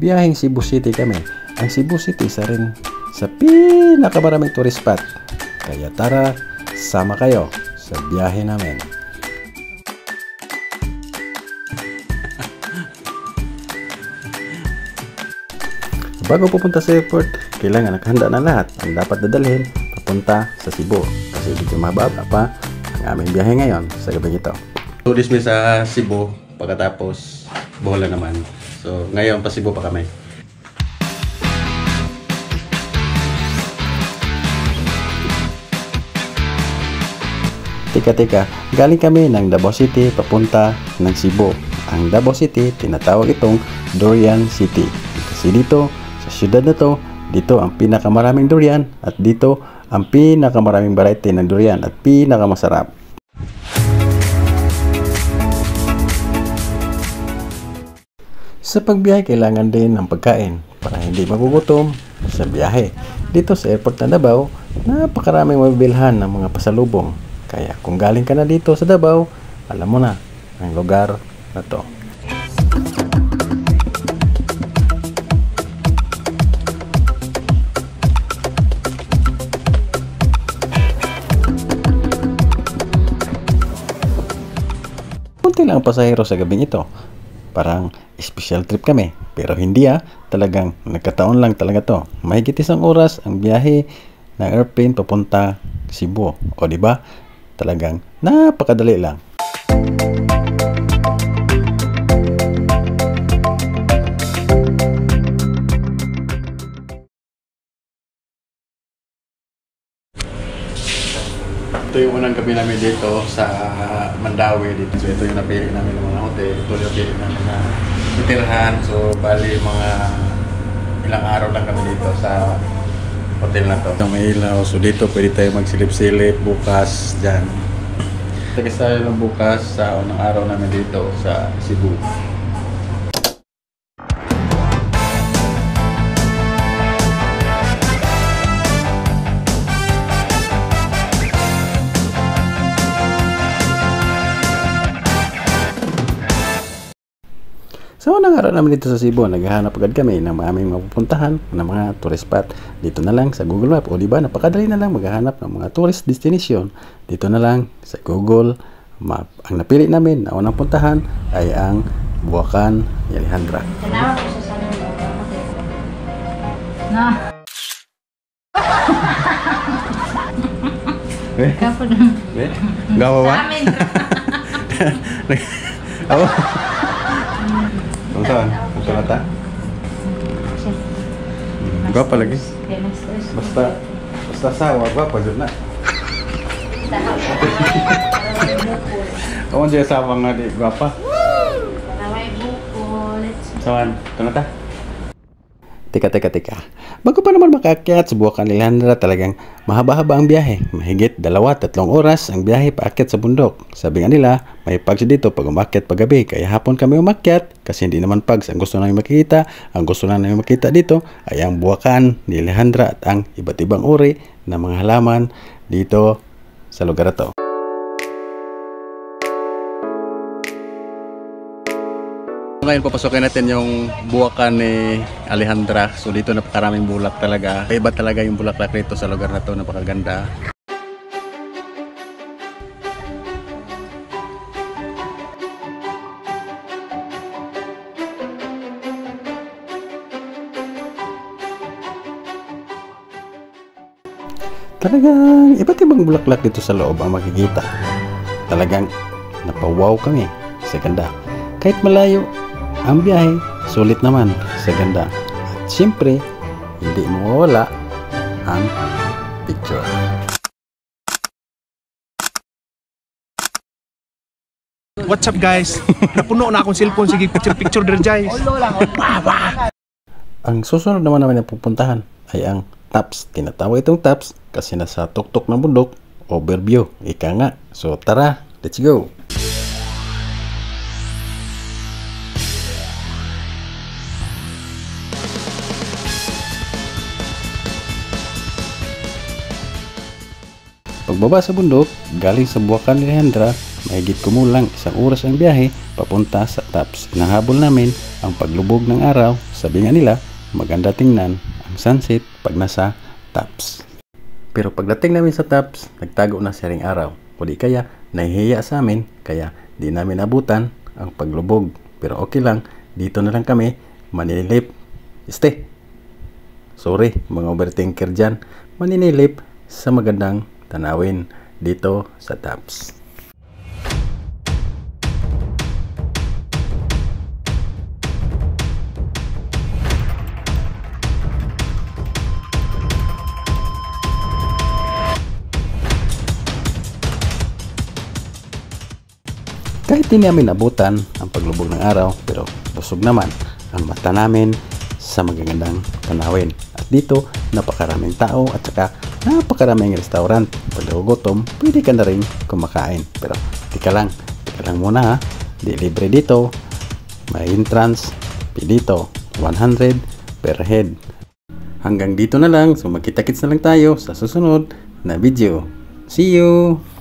biyaheng Cebu City kami. Ang Cebu City isa rin sa pinakamaraming tourist spot. Kaya tara, sama kayo sa biyahe namin. Bago pupunta sa airport, kailangan nakahanda na lahat ang dapat dadalhin papunta sa Cebu. Kasi medyo mababa pa ang aming biyahe ngayon sa gabi ito. Tulis mi sa Cebu, pagkatapos Bohol naman. So ngayon pa Cebu pa kami. Tika, galing kami ng Davao City papunta ng Cebu. Ang Davao City, tinatawag itong Durian City. Kasi dito, sa syudad na to, dito ang pinakamaraming durian at dito ang pinakamaraming variety ng durian at pinakamasarap. Sa pagbiyahe, kailangan din ng pagkain para hindi magugutom sa biyahe. Dito sa airport na Davao, napakaraming mabibilhan ng mga pasalubong. Kaya kung galing ka na dito sa Davao, alam mo na ang lugar na to. Kunti lang ang pasahero sa gabing ito. Parang special trip kami. Pero hindi talagang nagkataon lang talaga to. Mahigit isang oras ang biyahe ng airplane papunta Cebu. O diba? Talagang napakadali lang. Ito yung unang gabi namin dito sa Mandawi dito. So ito yung napili namin ng mga hotel. Ito yung napili namin na titirhan. So bali mga ilang araw lang kami dito sa hotel na to. May ilaw. So dito pwede tayo magsilip-silip bukas dyan. Tagay tayo ng bukas sa unang araw namin dito sa Cebu. Sa unang araw namin dito sa Cebu, naghahanap agad kami ng aming mapupuntahan ng mga tourist spot. Dito na lang sa Google Map. O diba, napakadali na lang maghahanap ng mga tourist destination. Dito na lang sa Google Map. Ang napili namin na unang puntahan ay ang Bulacan Alejandra. Salamat po sa saling na. Kapag gawa ba? Ako? Kung saan? Kung saan ata? Gwapa lagi? Basta sawa, gwapa dyan na. Kamu dyan sawa nga di gwapa? Paraway buko. Saan? Ito na ta? Tika. Bago pa naman makaakyat sa Bulacan Alejandra, talagang mahaba-haba ang biyahe. Mahigit 2-3 oras ang biyahe paakyat sa bundok. Sabi nga nila, may pags dito pag umakyat paggabi. Kaya hapon kami umakyat kasi hindi naman pags ang gusto namin makikita. Ang gusto namin makita dito ay ang Bulacan Alejandra at ang iba't ibang uri ng mga halaman dito sa lugar na to. Ngayon papasokin natin yung Bulacan ni Alejandra. So dito napakaraming bulak talaga. Iba talaga yung bulaklak dito sa lugar na to, napakaganda. Talagang iba't ibang bulaklak dito sa loob ang makikita. Talagang napawaw kami sa ganda. Kahit malayo ang biyahe, sulit naman sa ganda. At siyempre, hindi mawawala ang picture. What's up guys? Napuno na akong cellphone. Sige, picture there guys. Ang susunod naman na pupuntahan ay ang Taps. Tinatawag itong Taps kasi nasa tuktok ng bundok. Overview. Ika nga. So tara, let's go! Pagbaba sa bundok, galing sa Bulacan Alejandra, mahigit kumulang 1 oras ang biyahe papunta sa Taps. Hinahabol namin ang paglubog ng araw. Sabi nga nila, maganda tingnan ang sunset pag nasa Taps. Pero pagdating namin sa Taps, nagtago na siya ring araw. O di kaya, nahihiya sa amin, kaya di namin abutan ang paglubog. Pero okay lang, dito na lang kami maninilip. Sorry mga overthinker dyan, maninilip sa magandang tanawin dito sa Taps. Kahit di namin abutan ang paglubog ng araw, pero busog naman ang mata namin sa magagandang tanawin. At dito, napakaraming tao at saka napakaraming restaurant. Pag nagugutom, pwede ka na rin kumakain. Pero tika lang muna ha. Di libre dito. May entrance fee dito. 100 per head. Hanggang dito na lang. So magkita-kits na lang tayo sa susunod na video. See you!